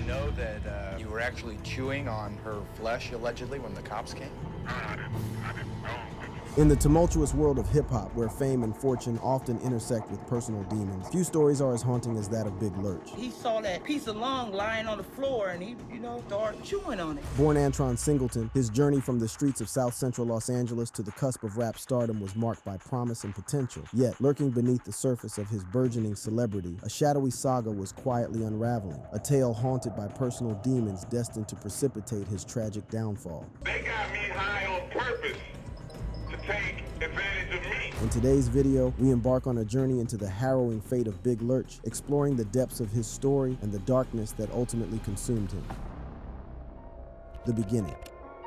know that you were actually chewing on her flesh, allegedly, when the cops came? I didn't know. In the tumultuous world of hip-hop, where fame and fortune often intersect with personal demons, few stories are as haunting as that of Big Lurch. He saw that piece of lung lying on the floor and he, started chewing on it. Born Antron Singleton, his journey from the streets of South Central Los Angeles to the cusp of rap stardom was marked by promise and potential. Yet, lurking beneath the surface of his burgeoning celebrity, a shadowy saga was quietly unraveling, a tale haunted by personal demons destined to precipitate his tragic downfall. They got me high on purpose to take advantage of me. In today's video, we embark on a journey into the harrowing fate of Big Lurch, exploring the depths of his story and the darkness that ultimately consumed him. The beginning.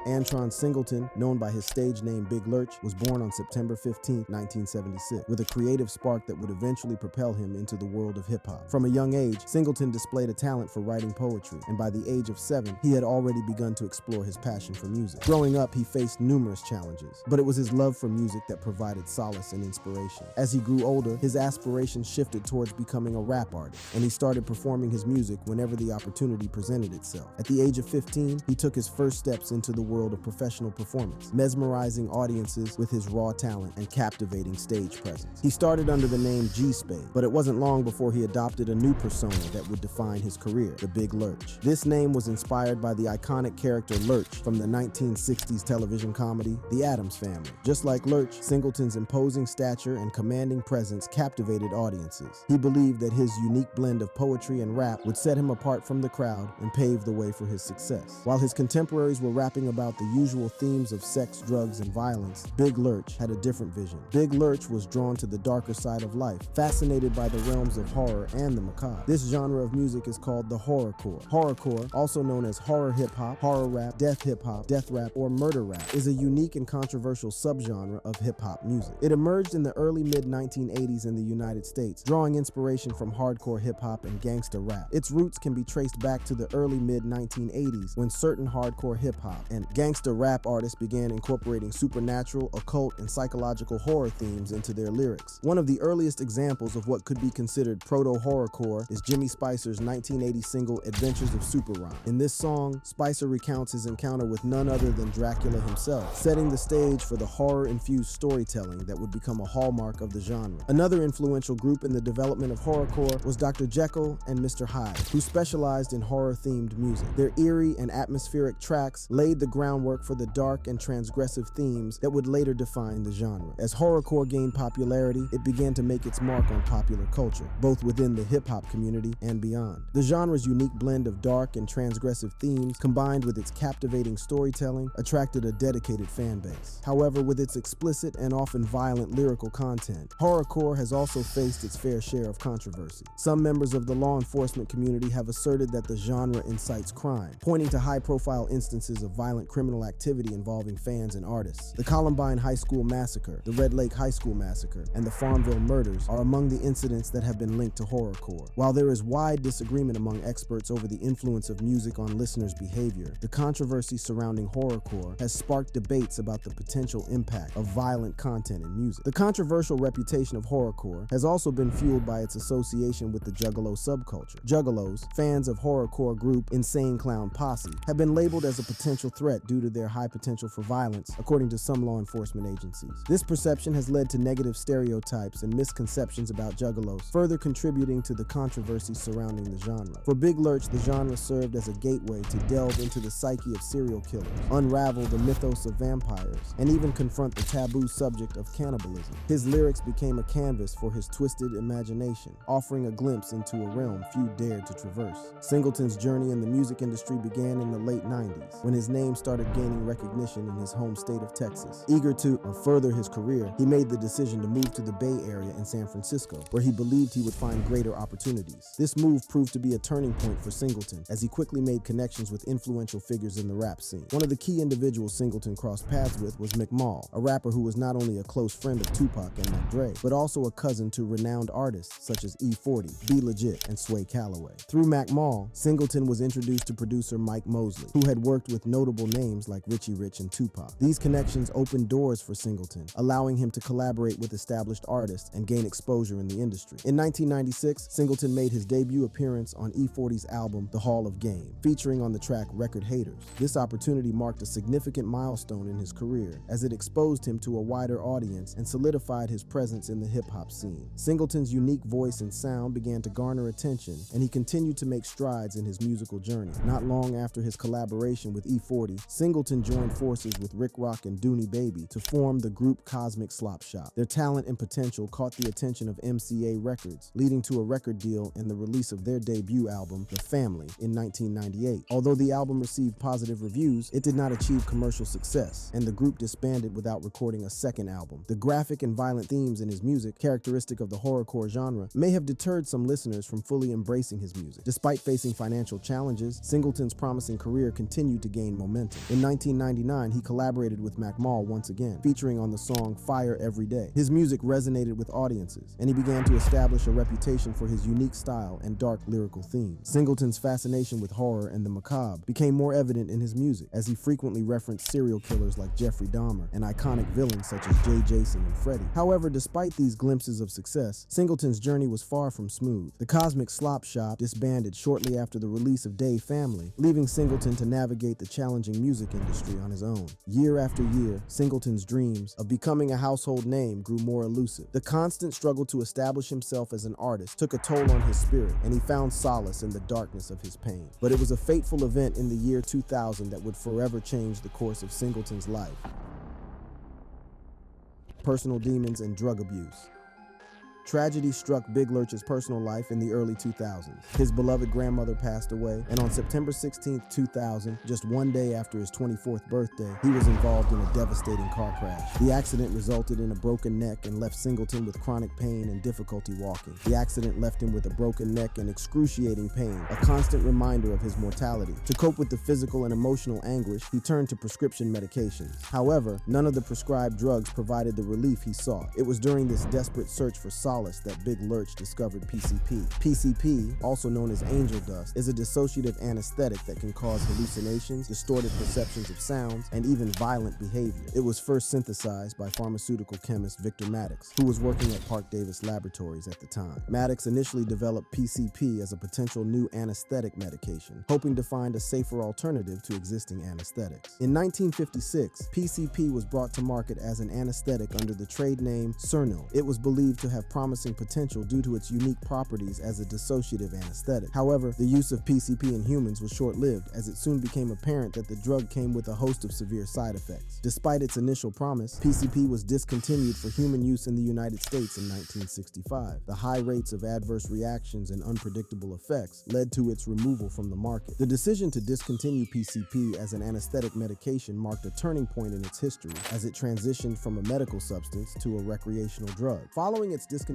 Antron Singleton, known by his stage name Big Lurch, was born on September 15, 1976, with a creative spark that would eventually propel him into the world of hip-hop. From a young age, Singleton displayed a talent for writing poetry, and by the age of 7, he had already begun to explore his passion for music. Growing up, he faced numerous challenges, but it was his love for music that provided solace and inspiration. As he grew older, his aspirations shifted towards becoming a rap artist, and he started performing his music whenever the opportunity presented itself. At the age of 15, he took his first steps into the world of professional performance, mesmerizing audiences with his raw talent and captivating stage presence. He started under the name G-Spade, but it wasn't long before he adopted a new persona that would define his career, the Big Lurch. This name was inspired by the iconic character Lurch from the 1960s television comedy, The Addams Family. Just like Lurch, Singleton's imposing stature and commanding presence captivated audiences. He believed that his unique blend of poetry and rap would set him apart from the crowd and pave the way for his success. While his contemporaries were rapping about the usual themes of sex, drugs, and violence, Big Lurch had a different vision. Big Lurch was drawn to the darker side of life, fascinated by the realms of horror and the macabre. This genre of music is called the horrorcore. Horrorcore, also known as horror hip-hop, horror rap, death hip-hop, death rap, or murder rap, is a unique and controversial subgenre of hip-hop music. It emerged in the early mid-1980s in the United States, drawing inspiration from hardcore hip-hop and gangsta rap. Its roots can be traced back to the early mid-1980s when certain hardcore hip-hop and gangsta rap artists began incorporating supernatural, occult, and psychological horror themes into their lyrics. One of the earliest examples of what could be considered proto-horrorcore is Jimmy Spicer's 1980 single Adventures of Super Ron. In this song, Spicer recounts his encounter with none other than Dracula himself, setting the stage for the horror-infused storytelling that would become a hallmark of the genre. Another influential group in the development of horrorcore was Dr. Jekyll and Mr. Hyde, who specialized in horror-themed music. Their eerie and atmospheric tracks laid the groundwork for the dark and transgressive themes that would later define the genre. As horrorcore gained popularity, it began to make its mark on popular culture, both within the hip-hop community and beyond. The genre's unique blend of dark and transgressive themes, combined with its captivating storytelling, attracted a dedicated fan base. However, with its explicit and often violent lyrical content, horrorcore has also faced its fair share of controversy. Some members of the law enforcement community have asserted that the genre incites crime, pointing to high-profile instances of violent criminal activity involving fans and artists. The Columbine High School Massacre, the Red Lake High School Massacre, and the Farmville murders are among the incidents that have been linked to horrorcore. While there is wide disagreement among experts over the influence of music on listeners' behavior, the controversy surrounding horrorcore has sparked debates about the potential impact of violent content in music. The controversial reputation of horrorcore has also been fueled by its association with the Juggalo subculture. Juggalos, fans of horrorcore group Insane Clown Posse, have been labeled as a potential threat due to their high potential for violence, according to some law enforcement agencies. This perception has led to negative stereotypes and misconceptions about Juggalos, further contributing to the controversy surrounding the genre. For Big Lurch, the genre served as a gateway to delve into the psyche of serial killers, unravel the mythos of vampires, and even confront the taboo subject of cannibalism. His lyrics became a canvas for his twisted imagination, offering a glimpse into a realm few dared to traverse. Singleton's journey in the music industry began in the late 90s, when his name started gaining recognition in his home state of Texas. Eager to further his career, he made the decision to move to the Bay Area in San Francisco, where he believed he would find greater opportunities. This move proved to be a turning point for Singleton, as he quickly made connections with influential figures in the rap scene. One of the key individuals Singleton crossed paths with was McMall, a rapper who was not only a close friend of Tupac and Mac Dre, but also a cousin to renowned artists such as E40, Be Legit, and Sway Calloway. Through Mac Mall, Singleton was introduced to producer Mike Mosley, who had worked with notable names like Richie Rich and Tupac. These connections opened doors for Singleton, allowing him to collaborate with established artists and gain exposure in the industry. In 1996, Singleton made his debut appearance on E40's album The Hall of Game, featuring on the track Record Haters. This opportunity marked a significant milestone in his career, as it exposed him to a wider audience and solidified his presence in the hip-hop scene. Singleton's unique voice and sound began to garner attention, and he continued to make strides in his musical journey. Not long after his collaboration with E40, Singleton joined forces with Rick Rock and Dooney Baby to form the group Cosmic Slop Shop. Their talent and potential caught the attention of MCA Records, leading to a record deal and the release of their debut album, The Family, in 1998. Although the album received positive reviews, it did not achieve commercial success, and the group disbanded without recording a second album. The graphic and violent themes in his music, characteristic of the horrorcore genre, may have deterred some listeners from fully embracing his music. Despite facing financial challenges, Singleton's promising career continued to gain momentum. In 1999, he collaborated with Mac Mall once again, featuring on the song Fire Every Day. His music resonated with audiences, and he began to establish a reputation for his unique style and dark lyrical themes. Singleton's fascination with horror and the macabre became more evident in his music, as he frequently referenced serial killers like Jeffrey Dahmer and iconic villains such as J. Jason and Freddy. However, despite these glimpses of success, Singleton's journey was far from smooth. The Cosmic Slop Shop disbanded shortly after the release of Day Family, leaving Singleton to navigate the challenging music industry on his own. Year after year, Singleton's dreams of becoming a household name grew more elusive. The constant struggle to establish himself as an artist took a toll on his spirit, and he found solace in the darkness of his pain. But it was a fateful event in the year 2000 that would forever change the course of Singleton's life: personal demons and drug abuse. Tragedy struck Big Lurch's personal life in the early 2000s. His beloved grandmother passed away, and on September 16, 2000, just one day after his 24th birthday, he was involved in a devastating car crash. The accident resulted in a broken neck and left Singleton with chronic pain and difficulty walking. The accident left him with a broken neck and excruciating pain, a constant reminder of his mortality. To cope with the physical and emotional anguish, he turned to prescription medications. However, none of the prescribed drugs provided the relief he sought. It was during this desperate search for solace that Big Lurch discovered PCP. PCP, also known as angel dust, is a dissociative anesthetic that can cause hallucinations, distorted perceptions of sounds, and even violent behavior. It was first synthesized by pharmaceutical chemist Victor Maddox, who was working at Park Davis Laboratories at the time. Maddox initially developed PCP as a potential new anesthetic medication, hoping to find a safer alternative to existing anesthetics. In 1956, PCP was brought to market as an anesthetic under the trade name Cernil. It was believed to have promising potential due to its unique properties as a dissociative anesthetic. However, the use of PCP in humans was short-lived, as it soon became apparent that the drug came with a host of severe side effects. Despite its initial promise, PCP was discontinued for human use in the United States in 1965. The high rates of adverse reactions and unpredictable effects led to its removal from the market. The decision to discontinue PCP as an anesthetic medication marked a turning point in its history, as it transitioned from a medical substance to a recreational drug. Following its discontinuation,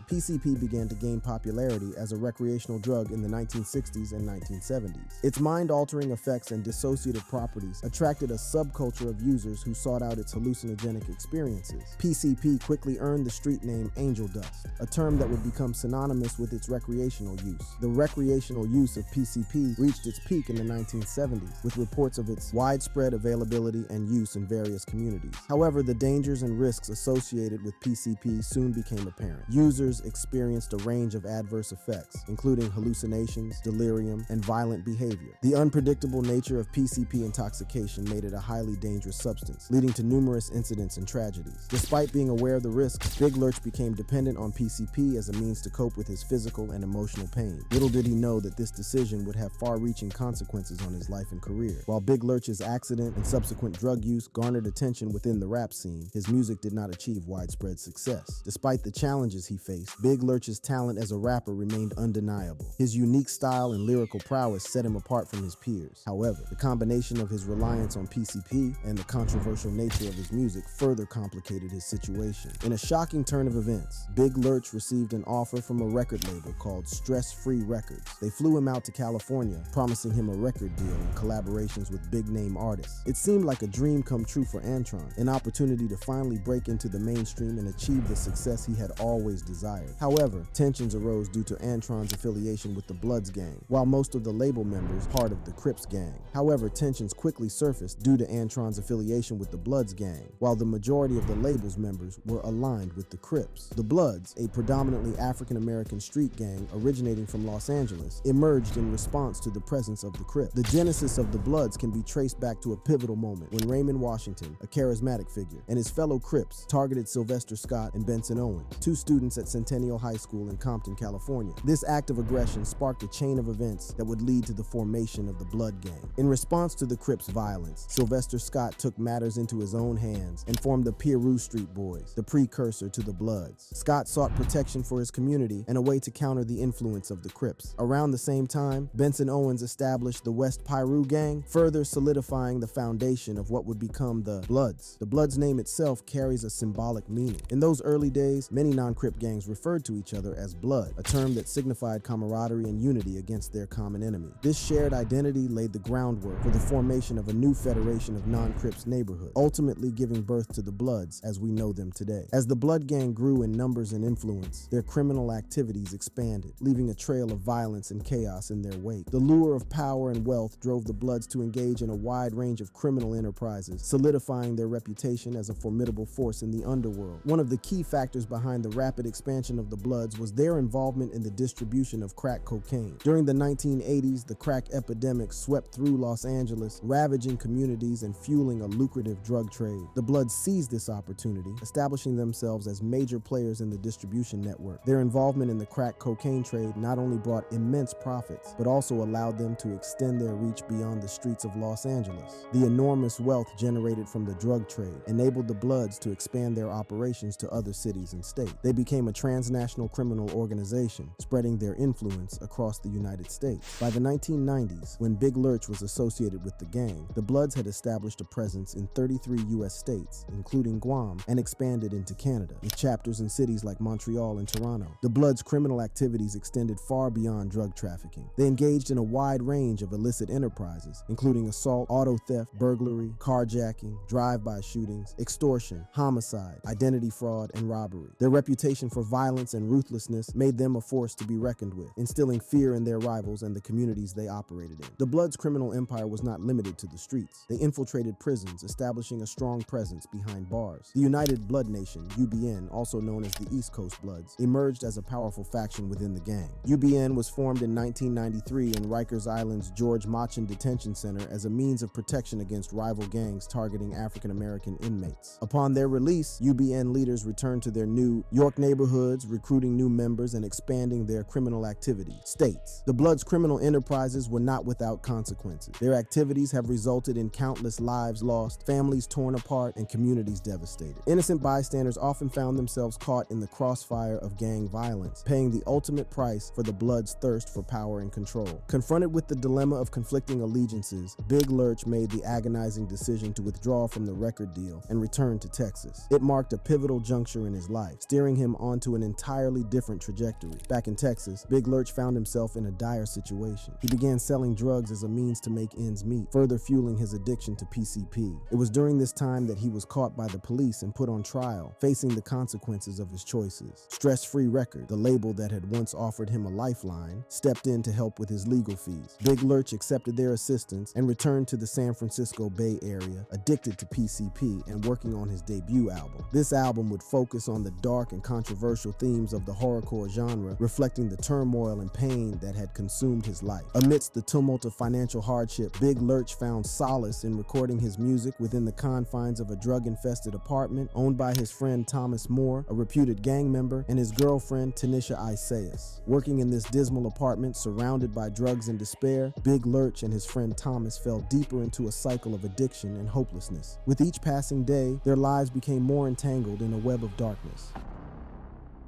PCP began to gain popularity as a recreational drug in the 1960s and 1970s. Its mind-altering effects and dissociative properties attracted a subculture of users who sought out its hallucinogenic experiences. PCP quickly earned the street name angel dust, a term that would become synonymous with its recreational use. The recreational use of PCP reached its peak in the 1970s, with reports of its widespread availability and use in various communities. However, the dangers and risks associated with PCP soon became apparent. Users experienced a range of adverse effects, including hallucinations, delirium, and violent behavior. The unpredictable nature of PCP intoxication made it a highly dangerous substance, leading to numerous incidents and tragedies. Despite being aware of the risks, Big Lurch became dependent on PCP as a means to cope with his physical and emotional pain. Little did he know that this decision would have far-reaching consequences on his life and career. While Big Lurch's accident and subsequent drug use garnered attention within the rap scene, his music did not achieve widespread success. Despite the challenges he faced, Big Lurch's talent as a rapper remained undeniable. His unique style and lyrical prowess set him apart from his peers. However, the combination of his reliance on PCP and the controversial nature of his music further complicated his situation. In a shocking turn of events, Big Lurch received an offer from a record label called Stress Free Records. They flew him out to California, promising him a record deal and collaborations with big-name artists. It seemed like a dream come true for Antron, an opportunity to finally break into the mainstream and achieve the success he had always desired. However, tensions arose due to Antron's affiliation with the Bloods gang, while most of the label members part of the Crips gang. However, tensions quickly surfaced due to Antron's affiliation with the Bloods gang, while the majority of the label's members were aligned with the Crips. The Bloods, a predominantly African-American street gang originating from Los Angeles, emerged in response to the presence of the Crips. The genesis of the Bloods can be traced back to a pivotal moment when Raymond Washington, a charismatic figure, and his fellow Crips targeted Sylvester Scott and Benson Owens, two students at Centennial High School in Compton, California. This act of aggression sparked a chain of events that would lead to the formation of the Blood gang. In response to the Crips' violence, Sylvester Scott took matters into his own hands and formed the Piru Street Boys, the precursor to the Bloods. Scott sought protection for his community and a way to counter the influence of the Crips. Around the same time, Benson Owens established the West Piru gang, further solidifying the foundation of what would become the Bloods. The Bloods name itself carries a symbolic meaning. In those early days, many non-Crip gangs referred to each other as Blood, a term that signified camaraderie and unity against their common enemy. This shared identity laid the groundwork for the formation of a new federation of non-Crips neighborhoods, ultimately giving birth to the Bloods as we know them today. As the Blood gang grew in numbers and influence, their criminal activities expanded, leaving a trail of violence and chaos in their wake. The lure of power and wealth drove the Bloods to engage in a wide range of criminal enterprises, solidifying their reputation as a formidable force in the underworld. One of the key factors behind the rapid expansion of the Bloods was their involvement in the distribution of crack cocaine. During the 1980s, the crack epidemic swept through Los Angeles, ravaging communities and fueling a lucrative drug trade. The Bloods seized this opportunity, establishing themselves as major players in the distribution network. Their involvement in the crack cocaine trade not only brought immense profits, but also allowed them to extend their reach beyond the streets of Los Angeles. The enormous wealth generated from the drug trade enabled the Bloods to expand their operations to other cities and states. They became a transnational criminal organization, spreading their influence across the United States. By the 1990s, when Big Lurch was associated with the gang, the Bloods had established a presence in 33 U.S. states, including Guam, and expanded into Canada, with chapters in cities like Montreal and Toronto. The Bloods' criminal activities extended far beyond drug trafficking. They engaged in a wide range of illicit enterprises, including assault, auto theft, burglary, carjacking, drive-by shootings, extortion, homicide, identity fraud, and robbery. Their reputation for violence and ruthlessness made them a force to be reckoned with, instilling fear in their rivals and the communities they operated in. The Bloods' criminal empire was not limited to the streets. They infiltrated prisons, establishing a strong presence behind bars. The United Blood Nation, UBN, also known as the East Coast Bloods, emerged as a powerful faction within the gang. UBN was formed in 1993 in Rikers Island's George Machen Detention Center as a means of protection against rival gangs targeting African-American inmates. Upon their release, UBN leaders returned to their New York neighborhoods, recruiting new members and expanding their criminal activity. States. The Bloods' criminal enterprises were not without consequences. Their activities have resulted in countless lives lost, families torn apart, and communities devastated. Innocent bystanders often found themselves caught in the crossfire of gang violence, paying the ultimate price for the Bloods' thirst for power and control. Confronted with the dilemma of conflicting allegiances, Big Lurch made the agonizing decision to withdraw from the record deal and return to Texas. It marked a pivotal juncture in his life, steering him onto an entirely different trajectory. Back in Texas, Big Lurch found himself in a dire situation. He began selling drugs as a means to make ends meet, further fueling his addiction to PCP. It was during this time that he was caught by the police and put on trial, facing the consequences of his choices. Stress Free Record, the label that had once offered him a lifeline, stepped in to help with his legal fees. Big Lurch accepted their assistance and returned to the San Francisco Bay Area, addicted to PCP and working on his debut album. This album would focus on the dark and controversial themes of the horrorcore genre, reflecting the turmoil and pain that had consumed his life. Amidst the tumult of financial hardship, Big Lurch found solace in recording his music within the confines of a drug-infested apartment owned by his friend Thomas Moore, a reputed gang member, and his girlfriend Tanisha Isaias. Working in this dismal apartment surrounded by drugs and despair, Big Lurch and his friend Thomas fell deeper into a cycle of addiction and hopelessness. With each passing day, their lives became more entangled in a web of darkness.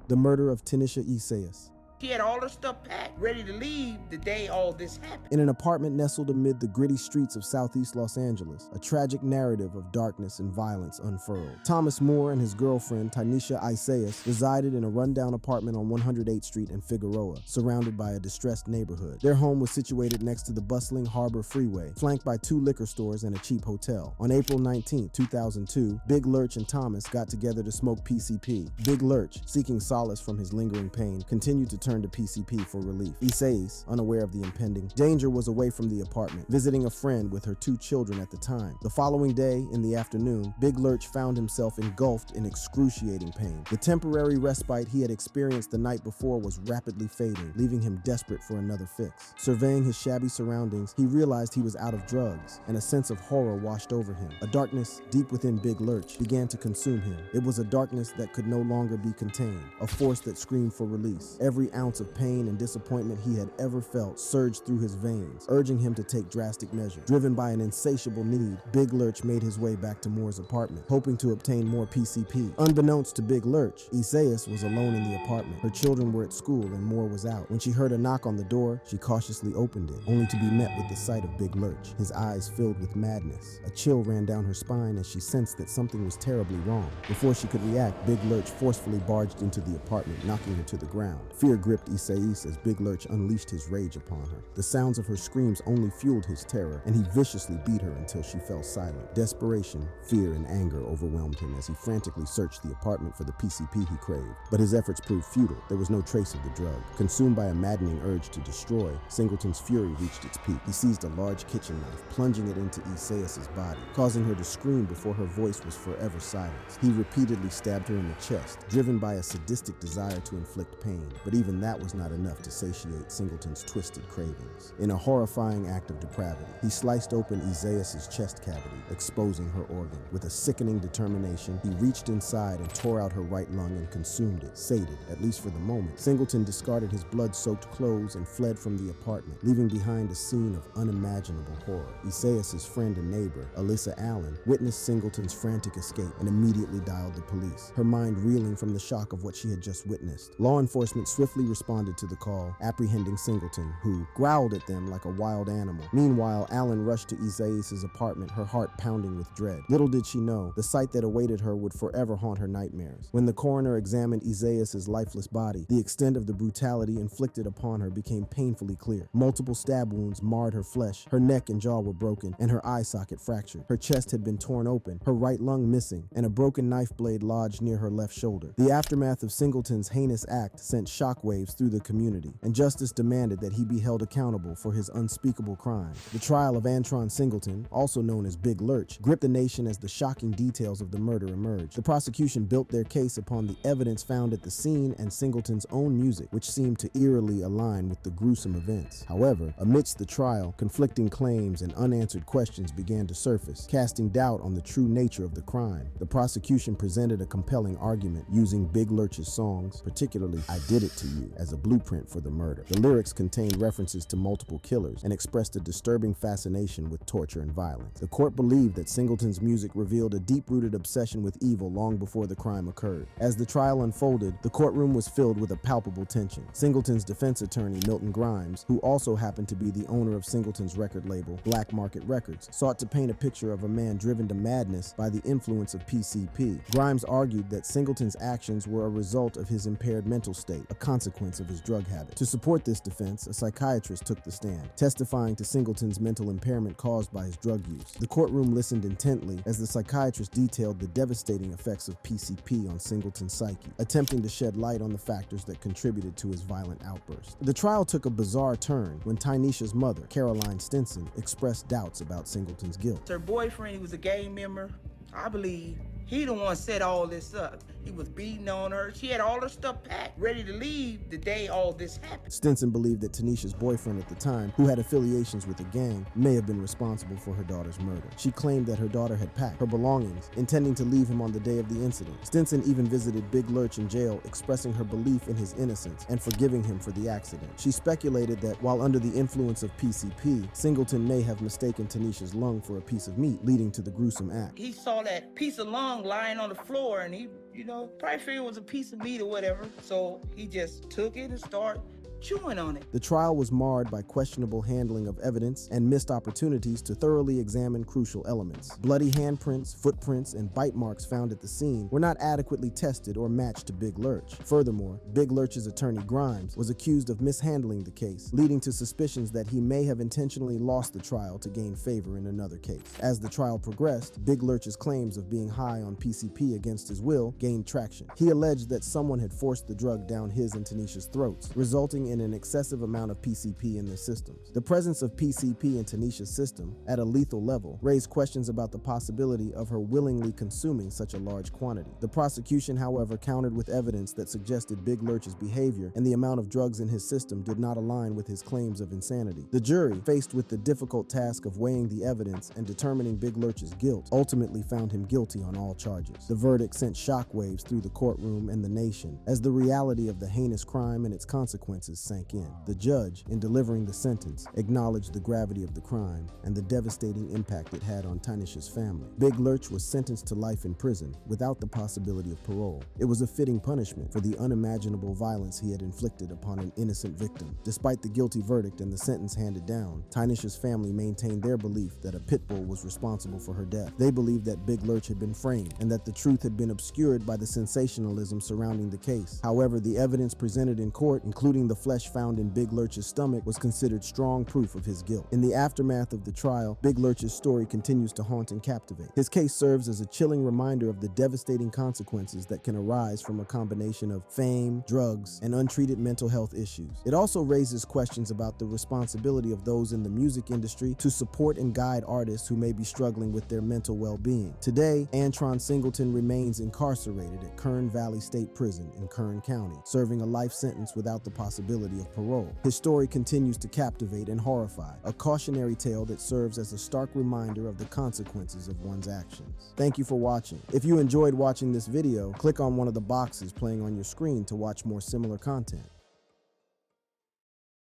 The murder of Tanisha Isaias. She had all her stuff packed, ready to leave the day all this happened. In an apartment nestled amid the gritty streets of Southeast Los Angeles, a tragic narrative of darkness and violence unfurled. Thomas Moore and his girlfriend, Tynesha Isaias, resided in a rundown apartment on 108th Street in Figueroa, surrounded by a distressed neighborhood. Their home was situated next to the bustling Harbor Freeway, flanked by 2 liquor stores and a cheap hotel. On April 19, 2002, Big Lurch and Thomas got together to smoke PCP. Big Lurch, seeking solace from his lingering pain, continued to turn to PCP for relief. Isaias, unaware of the impending danger, was away from the apartment, visiting a friend with her 2 children at the time. The following day, in the afternoon, Big Lurch found himself engulfed in excruciating pain. The temporary respite he had experienced the night before was rapidly fading, leaving him desperate for another fix. Surveying his shabby surroundings, he realized he was out of drugs, and a sense of horror washed over him. A darkness deep within Big Lurch began to consume him. It was a darkness that could no longer be contained, a force that screamed for release. Every ounce of pain and disappointment he had ever felt surged through his veins, urging him to take drastic measures. Driven by an insatiable need, Big Lurch made his way back to Moore's apartment, hoping to obtain more PCP. Unbeknownst to Big Lurch, Isaias was alone in the apartment. Her children were at school and Moore was out. When she heard a knock on the door, she cautiously opened it, only to be met with the sight of Big Lurch, his eyes filled with madness. A chill ran down her spine as she sensed that something was terribly wrong. Before she could react, Big Lurch forcefully barged into the apartment, knocking her to the ground. Fear gripped Isaias as Big Lurch unleashed his rage upon her. The sounds of her screams only fueled his terror, and he viciously beat her until she fell silent. Desperation, fear, and anger overwhelmed him as he frantically searched the apartment for the PCP he craved. But his efforts proved futile. There was no trace of the drug. Consumed by a maddening urge to destroy, Singleton's fury reached its peak. He seized a large kitchen knife, plunging it into Isaias' body, causing her to scream before her voice was forever silenced. He repeatedly stabbed her in the chest, driven by a sadistic desire to inflict pain. But even that was not enough to satiate Singleton's twisted cravings. In a horrifying act of depravity, he sliced open Isaias' chest cavity, exposing her organ. With a sickening determination, he reached inside and tore out her right lung and consumed it. Sated, at least for the moment, Singleton discarded his blood-soaked clothes and fled from the apartment, leaving behind a scene of unimaginable horror. Isaias' friend and neighbor, Alyssa Allen, witnessed Singleton's frantic escape and immediately dialed the police, her mind reeling from the shock of what she had just witnessed. Law enforcement swiftly responded to the call, apprehending Singleton, who growled at them like a wild animal. Meanwhile, Allen rushed to Isaias' apartment, her heart pounding with dread. Little did she know, the sight that awaited her would forever haunt her nightmares. When the coroner examined Isaias' lifeless body, the extent of the brutality inflicted upon her became painfully clear. Multiple stab wounds marred her flesh, her neck and jaw were broken, and her eye socket fractured. Her chest had been torn open, her right lung missing, and a broken knife blade lodged near her left shoulder. The aftermath of Singleton's heinous act sent shockwaves through the community, and justice demanded that he be held accountable for his unspeakable crime. The trial of Antron Singleton, also known as Big Lurch, gripped the nation as the shocking details of the murder emerged. The prosecution built their case upon the evidence found at the scene and Singleton's own music, which seemed to eerily align with the gruesome events. However, amidst the trial, conflicting claims and unanswered questions began to surface, casting doubt on the true nature of the crime. The prosecution presented a compelling argument, using Big Lurch's songs, particularly "I Did It to You," as a blueprint for the murder. The lyrics contained references to multiple killers and expressed a disturbing fascination with torture and violence. The court believed that Singleton's music revealed a deep-rooted obsession with evil long before the crime occurred. As the trial unfolded, the courtroom was filled with a palpable tension. Singleton's defense attorney, Milton Grimes, who also happened to be the owner of Singleton's record label, Black Market Records, sought to paint a picture of a man driven to madness by the influence of PCP. Grimes argued that Singleton's actions were a result of his impaired mental state, a consequence of his drug habit. To support this defense, a psychiatrist took the stand, testifying to Singleton's mental impairment caused by his drug use. The courtroom listened intently as the psychiatrist detailed the devastating effects of PCP on Singleton's psyche, attempting to shed light on the factors that contributed to his violent outburst. The trial took a bizarre turn when Tynesha's mother, Caroline Stinson, expressed doubts about Singleton's guilt. Her boyfriend, he was a gang member, I believe. He the one set all this up. He was beating on her. She had all her stuff packed, ready to leave the day all this happened. Stinson believed that Tanisha's boyfriend at the time, who had affiliations with the gang, may have been responsible for her daughter's murder. She claimed that her daughter had packed her belongings, intending to leave him on the day of the incident. Stinson even visited Big Lurch in jail, expressing her belief in his innocence and forgiving him for the accident. She speculated that while under the influence of PCP, Singleton may have mistaken Tanisha's lung for a piece of meat, leading to the gruesome act. He saw that piece of lung lying on the floor and he You know, probably figured it was a piece of meat or whatever. So he just took it and started chewing on it. The trial was marred by questionable handling of evidence and missed opportunities to thoroughly examine crucial elements. Bloody handprints, footprints, and bite marks found at the scene were not adequately tested or matched to Big Lurch. Furthermore, Big Lurch's attorney Grimes was accused of mishandling the case, leading to suspicions that he may have intentionally lost the trial to gain favor in another case. As the trial progressed, Big Lurch's claims of being high on PCP against his will gained traction. He alleged that someone had forced the drug down his and Tanisha's throats, resulting in an excessive amount of PCP in their systems. The presence of PCP in Tanisha's system at a lethal level raised questions about the possibility of her willingly consuming such a large quantity. The prosecution, however, countered with evidence that suggested Big Lurch's behavior and the amount of drugs in his system did not align with his claims of insanity. The jury, faced with the difficult task of weighing the evidence and determining Big Lurch's guilt, ultimately found him guilty on all charges. The verdict sent shockwaves through the courtroom and the nation as the reality of the heinous crime and its consequences sank in. The judge, in delivering the sentence, acknowledged the gravity of the crime and the devastating impact it had on Tanisha's family. Big Lurch was sentenced to life in prison without the possibility of parole. It was a fitting punishment for the unimaginable violence he had inflicted upon an innocent victim. Despite the guilty verdict and the sentence handed down, Tanisha's family maintained their belief that a pit bull was responsible for her death. They believed that Big Lurch had been framed and that the truth had been obscured by the sensationalism surrounding the case. However, the evidence presented in court, including the flesh found in Big Lurch's stomach, was considered strong proof of his guilt. In the aftermath of the trial, Big Lurch's story continues to haunt and captivate. His case serves as a chilling reminder of the devastating consequences that can arise from a combination of fame, drugs, and untreated mental health issues. It also raises questions about the responsibility of those in the music industry to support and guide artists who may be struggling with their mental well-being. Today, Antron Singleton remains incarcerated at Kern Valley State Prison in Kern County, serving a life sentence without the possibility of parole. His story continues to captivate and horrify, a cautionary tale that serves as a stark reminder of the consequences of one's actions. Thank you for watching. If you enjoyed watching this video, click on one of the boxes playing on your screen to watch more similar content.